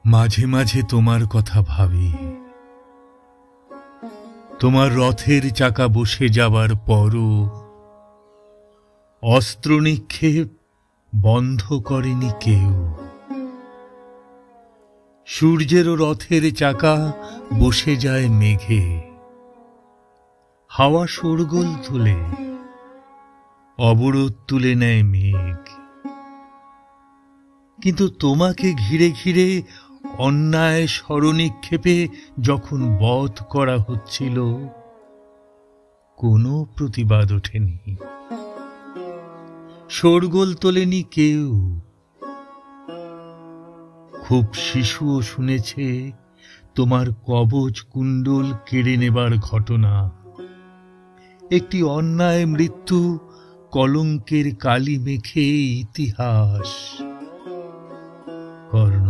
মাঝে মাঝে তোমার কথা ভাবি, তোমার রথের চাকা বসে যাবার পরও অস্ত্র নিক্ষেপ বন্ধ করেনি কেউ। সূর্যেরও রথের চাকা বসে যায় মেঘে, হাওয়া শোরগোল তুলে অবরোধ তুলে নেয় মেঘ। কিন্তু তোমাকে ঘিরে ঘিরে অন্যায় স্মরণিক্ষেপে যখন বধ করা হচ্ছিল, কোনো প্রতিবাদ ওঠেনি, শোরগোল তোলেনি কেউ। খুব শিশুও শুনেছে তোমার কবচ কুণ্ডল কেড়ে নেবার ঘটনা। একটি অন্যায় মৃত্যু কলঙ্কের কালি মেখে ইতিহাস। কর্ণ,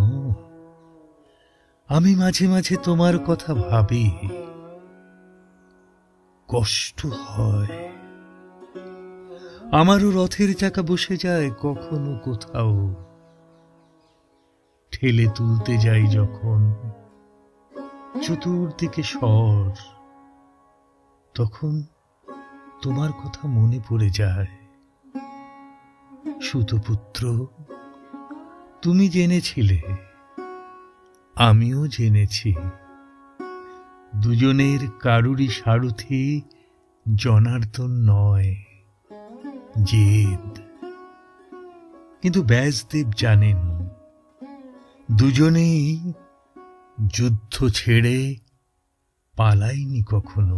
আমি মাঝে মাঝে তোমার কথা ভাবি, কষ্ট হয়। আমারও রথের চাকা বসে যায় কখনো কোথাও, ঠেলে তুলতে যাই যখন চতুর্দিকে স্বর, তখন তোমার কথা মনে পড়ে যায়। সুতপুত্র, তুমি জেনেছিলে, আমিও জেনেছি, দুজনের কারুরই সারথি জনার্দন নয়, জেদ। কিন্তু ব্যাসদেব জানেন, দুজনেই যুদ্ধ ছেড়ে পালাইনি কখনো।